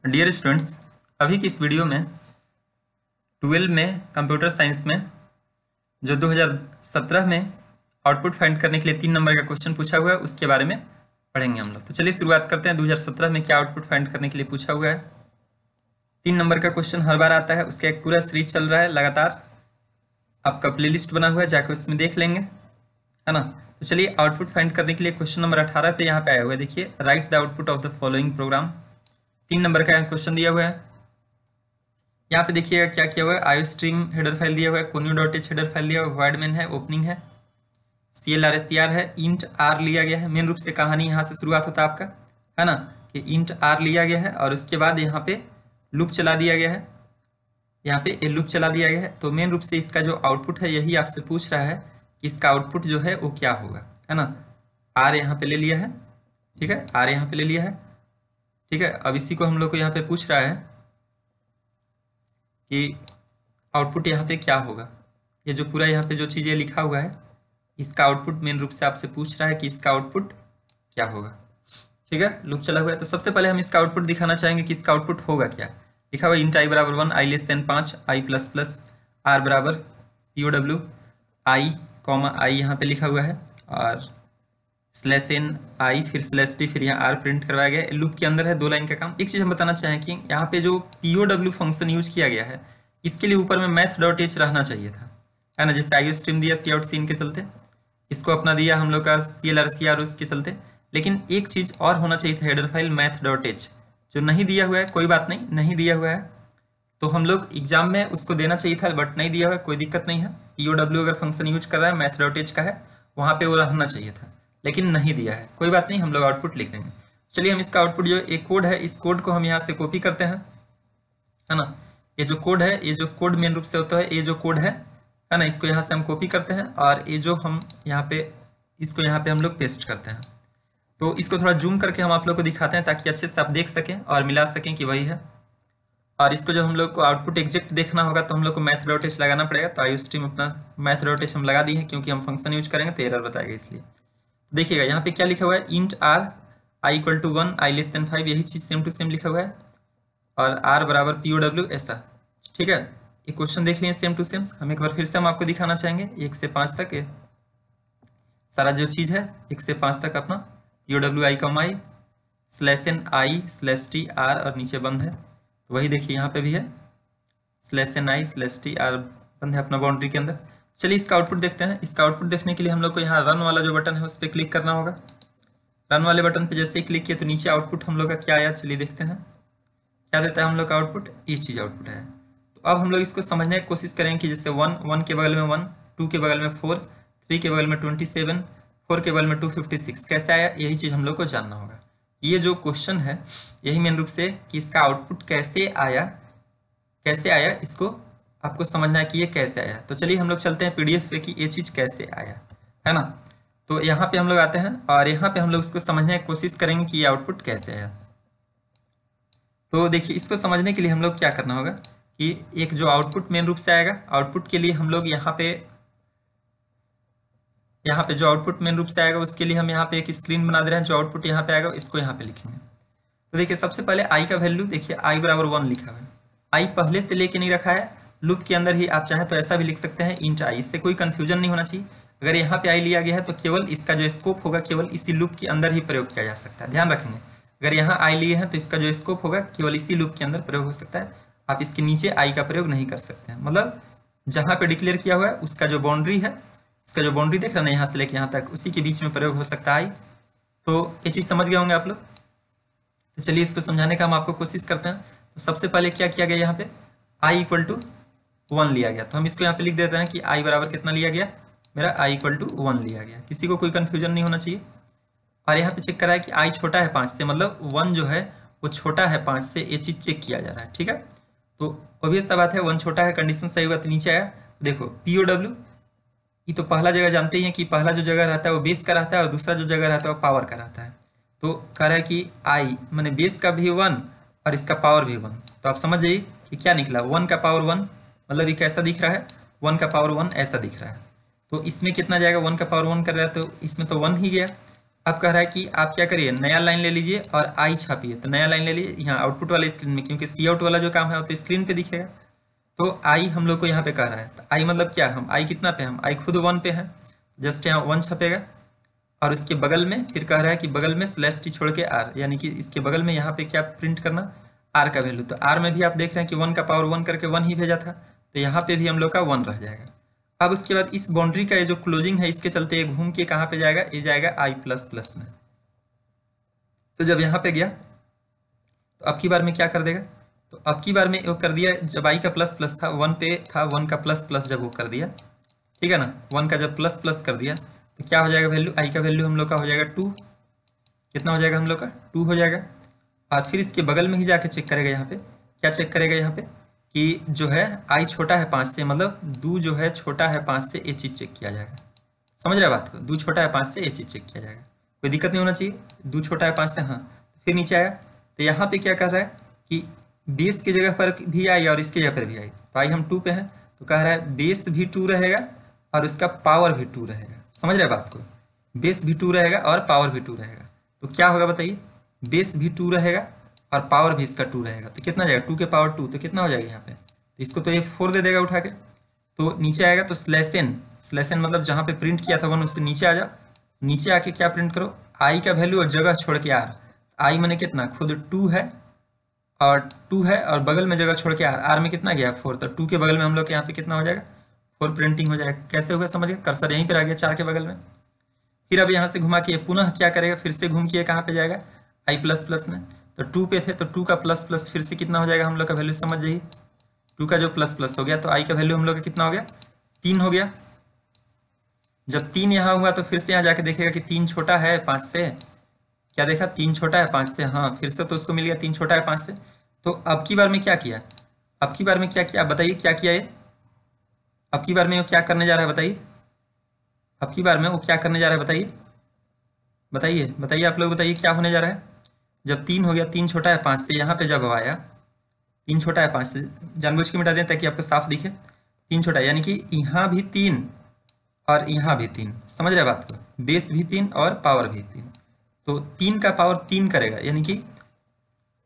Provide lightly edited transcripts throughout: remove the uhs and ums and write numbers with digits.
Dear students, अभी की इस वीडियो में 12 में कंप्यूटर साइंस में जो 2017 में आउटपुट फाइंड करने के लिए 3 नंबर का क्वेश्चन पूछा हुआ है उसके बारे में पढ़ेंगे हम लोग। तो चलिए शुरुआत करते हैं। 2017 में क्या आउटपुट फाइंड करने के लिए पूछा हुआ है। 3 नंबर का क्वेश्चन हर बार आता है, उसका एक पूरा सीरीज चल रहा है लगातार। आपका प्लेलिस्ट बना हुआ है, जाकर उसमें देख लेंगे, है ना। तो चलिए आउटपुट फाइंड करने के लिए क्वेश्चन नंबर 18 पे यहाँ पे आया हुआ है। देखिए, right the output of the following programme. 3 number का क्वेश्चन दिया हुआ है। यहाँ पे देखिएगा क्या किया हुआ है। आयो स्ट्रीम हेडर फाइल दिया हुआ है, conio.h हेडर फाइल दिया हुआ है, वर्ड मेन है, ओपनिंग है, CLRSTR है, इंट आर लिया गया है। मेन रूप से कहानी यहाँ से शुरुआत होता है आपका, है ना, कि इंट आर लिया गया है और उसके बाद यहाँ पे लूप चला दिया गया है। यहाँ पे ए लूप चला दिया गया है। तो मेन रूप से इसका जो आउटपुट है यही आपसे पूछ रहा है कि इसका आउटपुट जो है वो क्या होगा, है ना। आर यहाँ पे ले लिया है, ठीक है, आर यहाँ पे ले लिया है, ठीक है। अब इसी को हम लोग को यहाँ पे पूछ रहा है कि आउटपुट यहाँ पे क्या होगा। ये जो पूरा यहाँ पे जो चीज़ ये लिखा हुआ है इसका आउटपुट मेन रूप से आपसे पूछ रहा है कि इसका आउटपुट क्या होगा, ठीक है। लूप चला हुआ है तो सबसे पहले हम इसका आउटपुट दिखाना चाहेंगे कि इसका आउटपुट होगा क्या। लिखा हुआ इंट आई बराबर 1, आई less than 5, i plus plus, R बराबर POW आई कॉमा आई यहाँ पे लिखा हुआ है और स्लैश एन आई फिर स्लैश टी फिर यहाँ आर प्रिंट करवाया गया है। लूप के अंदर है, 2 लाइन का काम। एक चीज़ हम बताना चाहें कि यहाँ पे जो POW फंक्शन यूज किया गया है इसके लिए ऊपर में math.h रहना चाहिए था, है ना। जैसे आईओ स्ट्रीम दिया सी आउट सीन के चलते, इसको अपना दिया हम लोग का CLRCR उसके चलते, लेकिन एक चीज़ और होना चाहिए था, हेडर फाइल math.h जो नहीं दिया हुआ है। कोई बात नहीं, नहीं दिया हुआ है तो हम लोग एग्जाम में उसको देना चाहिए था, बट नहीं दिया हुआ है, कोई दिक्कत नहीं है। POW अगर फंक्शन यूज कर रहा है math.h का है वहाँ पे वो रहना चाहिए था, लेकिन नहीं दिया है। कोई बात नहीं, हम लोग आउटपुट लिख देंगे। चलिए हम इसका आउटपुट जो एक कोड है इस कोड को हम यहाँ से कॉपी करते हैं, है ना। ये जो कोड है, ये जो कोड मेन रूप से होता है, ये जो कोड है ना, इसको यहाँ से हम कॉपी करते हैं और ये जो हम यहाँ पे इसको यहाँ पे हम लोग पेस्ट करते हैं। तो इसको थोड़ा जूम करके हम आप लोग को दिखाते हैं ताकि अच्छे से आप देख सकें और मिला सकें कि वही है। और इसको जब हम लोग को आउटपुट एग्जैक्ट देखना होगा तो हम लोग को math.h लगाना पड़ेगा। तो आई स्ट्रीम अपना math.h हम लगा दी है क्योंकि हम फंक्शन यूज करेंगे तो एरर बताएगा, इसलिए। देखिएगा यहाँ पे क्या लिखा हुआ है, int R I equal to 1, I less than 5, यही चीज़ सेम टू सेम लिखा हुआ है और आर बराबर POW ऐसा, ठीक है। ये क्वेश्चन देख लिए सेम टू सेम। हम एक बार फिर से हम आपको दिखाना चाहेंगे 1 से 5 तक सारा जो चीज़ है, 1 से 5 तक अपना POW I comma I slash N I slash T R और नीचे बंद है। तो वही देखिए यहाँ पे भी है, slash N I slash T R बंद है अपना बाउंड्री के अंदर। चलिए इसका आउटपुट देखते हैं। इसका आउटपुट देखने के लिए हम लोग को यहाँ रन वाला जो बटन है उस पर क्लिक करना होगा। रन वाले बटन पे जैसे ही क्लिक किया तो नीचे आउटपुट हम लोग का क्या आया, चलिए देखते हैं क्या देता है हम लोग का आउटपुट। ये चीज़ आउटपुट है। तो अब हम लोग इसको समझने की कोशिश करेंगे कि जैसे 1 के बगल में 1, 2 के बगल में 4, 3 के बगल में 27, 4 के बगल में 256 कैसे आया, यही चीज़ हम लोग को जानना होगा। ये जो क्वेश्चन है यही मेन रूप से कि इसका आउटपुट कैसे आया इसको आपको समझना है कि ये कैसे आया। तो चलिए हम लोग चलते हैं PDF पे कि ये चीज़ कैसे आया, है ना। तो यहाँ पे हम लोग आते हैं और यहाँ पे हम लोग इसको समझने की कोशिश करेंगे कि ये आउटपुट कैसे आया। तो देखिए इसको समझने के लिए हम लोग क्या करना होगा कि एक जो आउटपुट मेन रूप से आएगा, आउटपुट के लिए हम लोग यहाँ पे जो आउटपुट मेन रूप से आएगा उसके लिए हम यहाँ पे एक स्क्रीन बना दे रहे हैं। जो आउटपुट यहाँ पे आएगा इसको यहाँ पे लिखेंगे। तो देखिए सबसे पहले आई का वैल्यू देखिए, आई बराबर 1 लिखा हुआ है। आई पहले से लेके नहीं रखा है, लूप के अंदर ही आप चाहें तो ऐसा भी लिख सकते हैं इंट आई, इससे कोई कंफ्यूजन नहीं होना चाहिए। अगर यहाँ पे आई लिया गया है तो केवल इसका जो स्कोप होगा केवल इसी लूप के अंदर ही प्रयोग किया जा सकता है, ध्यान रखेंगे। अगर यहाँ आई लिए हैं तो इसका जो स्कोप होगा केवल इसी लूप के अंदर प्रयोग हो सकता है, आप इसके नीचे आई का प्रयोग नहीं कर सकते हैं। मतलब जहाँ पे डिक्लेयर किया हुआ है उसका जो बाउंड्री है, इसका जो बाउंड्री देख रहे हैं यहाँ से लेके यहाँ तक, उसी के बीच में प्रयोग हो सकता है आई। तो ये चीज़ समझ गए होंगे आप लोग। तो चलिए इसको समझाने का हम आपको कोशिश करते हैं। तो सबसे पहले क्या किया गया, यहाँ पे आई इक्वल टू 1 लिया गया। तो हम इसको यहाँ पे लिख देते हैं कि आई बराबर कितना लिया गया, मेरा आई इक्वल टू 1 लिया गया। किसी को कोई कन्फ्यूजन नहीं होना चाहिए। और यहाँ पे चेक करा है कि आई छोटा है 5 से, मतलब 1 जो है वो छोटा है 5 से, ये चीज़ चेक किया जा रहा है, ठीक है। तो ऑब्वियस सा बात है 1 छोटा है, कंडीशन सही होगा तो नीचे आया। तो देखो POW ये तो पहला जगह जानते ही हैं कि पहला जो जगह रहता है वो बेस का रहता है और दूसरा जो जगह रहता है वो पावर का रहता है। तो कह रहा है कि आई मैंने बेस का भी 1 और इसका पावर भी 1। तो आप समझ जाइए कि क्या निकला, 1 का पावर 1, मतलब ये कैसा दिख रहा है, 1 का पावर 1 ऐसा दिख रहा है। तो इसमें कितना जाएगा, 1 का पावर 1 कर रहा है तो इसमें तो 1 ही गया। अब कह रहा है कि आप क्या करिए, नया लाइन ले लीजिए और आई छापिए। तो नया लाइन ले लीजिए यहाँ आउटपुट वाले स्क्रीन में, क्योंकि सी आउट वाला जो काम है वो तो स्क्रीन पे दिखेगा। तो आई हम लोग को यहाँ पे कह रहा है, तो आई मतलब क्या, हम आई कितना पे, हम आई खुद 1 पे है, जस्ट यहाँ 1 छपेगा। और इसके बगल में फिर कह रहा है कि बगल में स्लैश टी छोड़ के आर, यानी कि इसके बगल में यहाँ पे क्या प्रिंट करना, आर का वैल्यू। तो आर में भी आप देख रहे हैं कि 1 का पावर 1 करके 1 ही भेजा था, तो यहाँ पे भी हम लोग का 1 रह जाएगा। अब उसके बाद इस बाउंड्री का ये जो क्लोजिंग है, इसके चलते ये घूम के कहाँ पे जाएगा, ये जाएगा आई प्लस प्लस में। तो जब यहाँ पे गया तो अब की बार में क्या कर देगा, तो अब की बार में वो कर दिया, जब आई का प्लस प्लस था 1 पे था, 1 का प्लस प्लस जब वो कर दिया, ठीक है ना, 1 का जब प्लस प्लस कर दिया तो क्या हो जाएगा वैल्यू, आई का वैल्यू हम लोग का हो जाएगा 2। कितना हो जाएगा हम लोग का, 2 हो जाएगा। और फिर इसके बगल में ही जाके चेक करेगा, यहाँ पे क्या चेक करेगा, यहाँ पे कि जो है आई छोटा है 5 से, मतलब 2 जो है छोटा है 5 से, ये चीज़ चेक किया जाएगा। समझ रहे बात को, 2 छोटा है 5 से, ये चीज़ चेक किया जाएगा, कोई दिक्कत नहीं होना चाहिए। 2 छोटा है 5 से, हाँ। फिर नीचे आया तो यहाँ पे क्या कर रहा है कि बेस की जगह पर भी आई और इसकी जगह पर भी आई, तो आई हम 2 पे हैं, तो कह रहा है बेस भी 2 रहेगा और उसका पावर भी 2 रहेगा। समझ रहे बात को, बेस भी 2 रहेगा और पावर भी 2 रहेगा। तो क्या होगा बताइए, बेस भी 2 रहेगा और पावर भी इसका 2 रहेगा, तो कितना जाएगा, 2 के पावर 2, तो कितना हो जाएगा यहाँ पे, तो इसको तो ये 4 दे देगा उठा के। तो नीचे आएगा तो स्लैश एन, स्लैश एन मतलब जहाँ पे प्रिंट किया था 1 उससे नीचे आ जाओ, नीचे आके क्या प्रिंट करो, आई का वैल्यू और जगह छोड़ के आर। आई मैंने कितना, खुद 2 है और 2 है और बगल में जगह छोड़ के आर, आर में कितना गया 4, तो 2 के बगल में हम लोग के यहाँ पे कितना हो जाएगा 4 प्रिंटिंग हो जाएगा। कैसे होगा समझिए, कर्सर यहीं पर आ गया 4 के बगल में। फिर अब यहाँ से घुमा के पुनः क्या करेगा, फिर से घूम के कहाँ पे जाएगा, आई प्लस प्लस में। तो 2 पे थे तो 2 का प्लस प्लस फिर से कितना हो जाएगा हम लोग का वैल्यू, समझ जाइए 2 का जो प्लस प्लस हो गया तो आई का वैल्यू हम लोग का कितना हो गया, 3 हो गया। जब 3 यहाँ हुआ तो फिर से यहाँ जाके देखेगा कि 3 छोटा है 5 से, क्या देखा 3 छोटा है 5 से, हाँ फिर से तो उसको मिल गया 3 छोटा है 5 से। तो अब की बार में क्या किया, अब की बार में क्या किया बताइए, क्या किया ये, अब की बार में वो क्या करने जा रहा है बताइए, अब की बार में वो क्या करने जा रहा है बताइए, बताइए बताइए आप लोग बताइए क्या होने जा रहा है। जब 3 हो गया, 3 छोटा है 5 से, यहाँ पे जब आया 3 छोटा है 5 से, जानबूझ के मिटा दें ताकि आपको साफ दिखे, 3 छोटा है यानी कि यहाँ भी 3 और यहाँ भी 3, समझ रहे बात को, बेस भी 3 और पावर भी 3। तो 3 का पावर 3 करेगा, यानी कि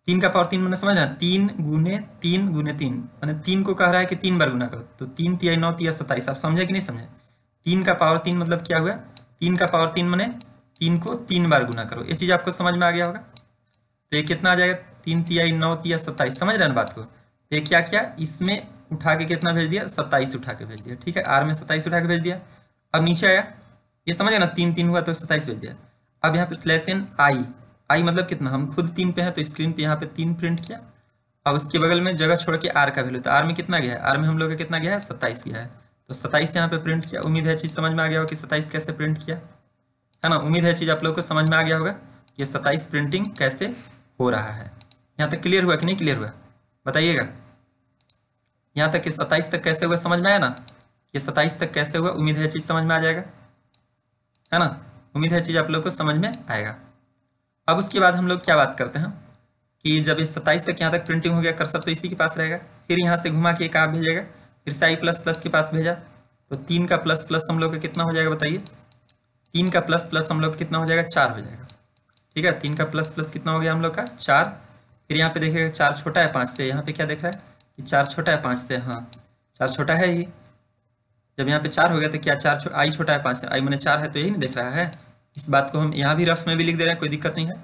3 का पावर 3 मैंने समझ रहा, 3 गुने 3 गुने 3, मैंने 3 को कह रहा है कि 3 बार गुना करो, तो 3 तिया 9 तिया 27, आप समझे कि नहीं समझे। 3 का पावर 3 मतलब क्या हुआ, 3 का पावर 3 मैंने 3 को 3 बार गुना करो, ये चीज़ आपको समझ में आ गया होगा। तो ये कितना आ जाएगा, 3 तिया 9 तिया 27, समझ रहे हैं बात को। तो ये क्या किया, इसमें उठा के कितना भेज दिया, 27 उठा के भेज दिया, ठीक है, आर में 27 उठा के भेज दिया। अब नीचे आया, ये समझे ना, 3 3 हुआ तो 27 भेज दिया। अब यहाँ पे स्लैश एन आई, आई मतलब कितना, हम खुद 3 पे हैं तो स्क्रीन पे यहाँ पे 3 प्रिंट किया। अब उसके बगल में जगह छोड़ के आर का वैल्यू, तो आर में कितना गया है, आर में हम लोग का कितना गया है 27 गया है, तो 27 यहाँ पे प्रिंट किया। उम्मीद है चीज़ समझ में आ गया होगा कि 27 कैसे प्रिंट किया, है ना। उम्मीद है चीज़ आप लोग को समझ में आ गया होगा कि 27 प्रिंटिंग कैसे हो रहा है। यहाँ तक क्लियर हुआ कि नहीं क्लियर हुआ बताइएगा, यहाँ तक कि 27 तक कैसे हुआ समझ में आया ना, ये 27 तक कैसे हुआ, उम्मीद है चीज़ समझ में आ जाएगा, है ना। उम्मीद है चीज़ आप लोग को समझ में आएगा। अब उसके बाद हम लोग क्या बात करते हैं कि जब ये 27 तक यहाँ तक प्रिंटिंग हो गया, कर्सर तो इसी के पास रहेगा, फिर यहाँ से घुमा के कहाँ भेजेगा, फिर से आई प्लस प्लस के पास भेजा, तो 3 का प्लस प्लस हम लोग का कितना हो जाएगा बताइए, 3 का प्लस प्लस हम लोग का कितना हो जाएगा, 4 हो जाएगा, ठीक है। 3 का प्लस प्लस कितना हो गया हम लोग का 4। फिर यहाँ पे देखेगा 4 छोटा है 5 से, यहाँ पे क्या देख रहा है कि 4 छोटा है 5 से, हाँ 4 छोटा है ही। जब यहाँ पे 4 हो गया तो क्या 4 आई छोटा है 5 से, आई मैंने 4 है तो यही नहीं देख रहा है। इस बात को हम यहाँ भी रफ में भी लिख दे रहे हैं, कोई दिक्कत नहीं है,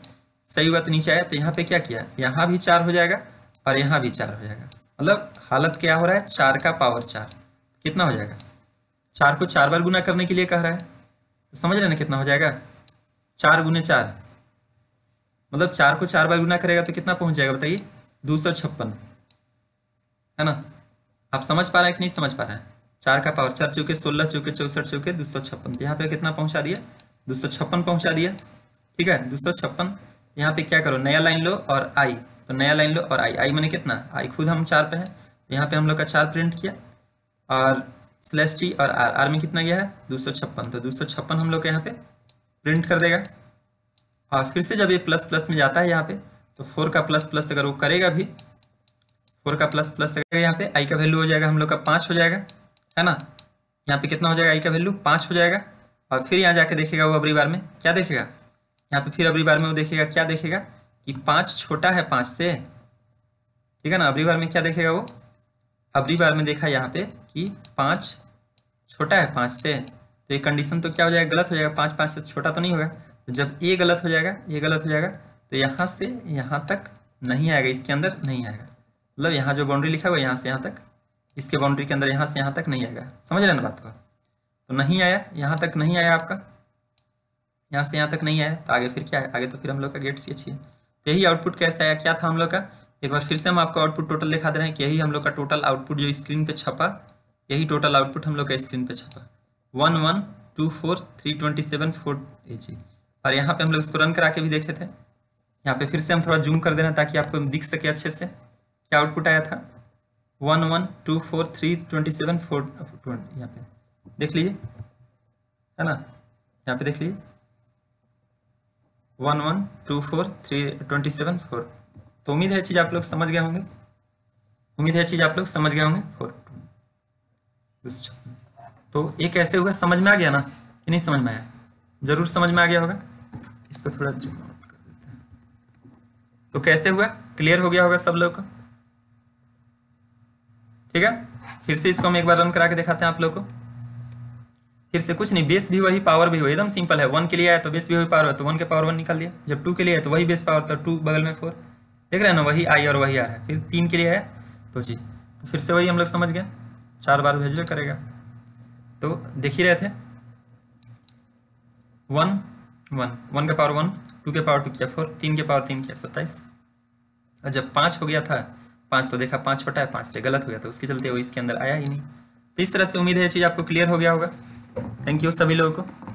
सही बात। नीचे आया तो यहाँ पे क्या किया, यहाँ भी 4 हो जाएगा और यहाँ भी 4 हो जाएगा, मतलब हालत क्या हो रहा है, 4 का पावर 4 कितना हो जाएगा, 4 को 4 बार गुना करने के लिए कह रहा है, तो समझ रहे ना कितना हो जाएगा, 4 गुने 4 मतलब 4 को 4 बार गुना करेगा तो कितना पहुंच जाएगा बताइए, 256, है ना। आप समझ पा रहे हैं कि नहीं समझ पा रहे हैं, 4 का पावर 4 चौके 16 चौके 64 चौके 256, यहाँ पे कितना पहुंचा दिया, 256 पहुंचा दिया, ठीक है 256। यहाँ पे क्या करो, नया लाइन लो और आई, तो नया लाइन लो और आई, आई मैंने कितना, आई खुद हम 4 पे हैं, तो यहाँ पे हम लोग का 4 प्रिंट किया और स्लैश टी और आर, आर में कितना गया है 256, तो 256 हम लोग के यहाँ पे प्रिंट कर देगा। और फिर से जब ये प्लस प्लस में जाता है यहाँ पे, तो 4 का प्लस प्लस अगर वो करेगा भी, 4 का प्लस प्लस करेगा, यहाँ पे आई का वैल्यू हो जाएगा हम लोग का 5 हो जाएगा, है ना। यहाँ पे कितना हो जाएगा, आई का वैल्यू 5 हो जाएगा। और फिर यहाँ जाके देखेगा वो अगली बार में क्या देखेगा, यहाँ पे फिर अगली बार में वो देखेगा, क्या देखेगा कि 5 छोटा है 5 से, ठीक है ना। अगली बार में क्या देखेगा वो, अगली बार में देखा यहाँ पे कि 5 छोटा है 5 से, तो ये कंडीशन तो क्या हो जाएगा, गलत हो जाएगा। 5 5 से छोटा तो नहीं होगा, तो जब ये गलत हो जाएगा, ये गलत हो जाएगा, तो यहाँ से यहाँ तक नहीं आएगा, इसके अंदर नहीं आएगा। मतलब यहाँ जो बाउंड्री लिखा हुआ है यहाँ से यहाँ तक, इसके बाउंड्री के अंदर यहाँ से यहाँ तक नहीं आएगा। समझ रहे ना बात को। तो नहीं आया, यहाँ तक नहीं आया आपका, यहाँ से यहाँ तक नहीं आया, तो आगे फिर क्या है, आगे तो फिर हम लोग का गेट सी है। तो यही आउटपुट कैसे आया, क्या था हम लोग का। एक बार फिर से हम आपको आउटपुट टोटल दिखा दे रहे हैं कि यही हम लोग का टोटल आउटपुट जो स्क्रीन पे छपा, यही टोटल आउटपुट हम लोग का स्क्रीन पे छपा 11243274 AG। और यहाँ पे हम लोग इसको रन करा के भी देखे थे। यहाँ पे फिर से हम थोड़ा जूम कर दे रहे हैं ताकि आपको दिख सके अच्छे से क्या आउटपुट आया था। 11243274 यहाँ पे देख लीजिए, है ना, यहाँ पे देख लीजिए 11243274। तो उम्मीद है चीज़ आप लोग समझ गए होंगे, उम्मीद है चीज़ आप लोग समझ गए होंगे। तो ये कैसे हुआ, समझ में आ गया ना कि नहीं समझ में आया, जरूर समझ में आ गया होगा। इसको थोड़ा जूम आउट कर देते हैं। तो कैसे हुआ, क्लियर हो गया होगा सब लोग को, ठीक है। फिर से इसको हम एक बार रन करा के दिखाते हैं आप लोग को। फिर से कुछ नहीं, बेस भी वही पावर भी वही, एकदम सिंपल है। 1 के लिए आया तो बेस भी वही पावर है, तो 1 के पावर 1 निकाल दिया। जब 2 के लिए आया तो वही बेस पावर, तो 2 बगल में 4, देख रहे हैं ना, वही आई और वही आ रहा है। फिर 3 के लिए आया तो जी, तो फिर से वही हम लोग समझ गए, 4 बार भेजबे करेगा। तो देख ही रहे थे 1 1 के पावर 1, 2 के पावर 2 किया 4, 3 के पावर 3 किया 27। और जब 5 हो गया था, 5 तो देखा 5 छोटा है 5 से, गलत हो गया, तो उसके चलते वो इसके अंदर आया ही नहीं। तो इस तरह से उम्मीद है ये चीज़ आपको क्लियर हो गया होगा। थैंक यू सभी लोगों को।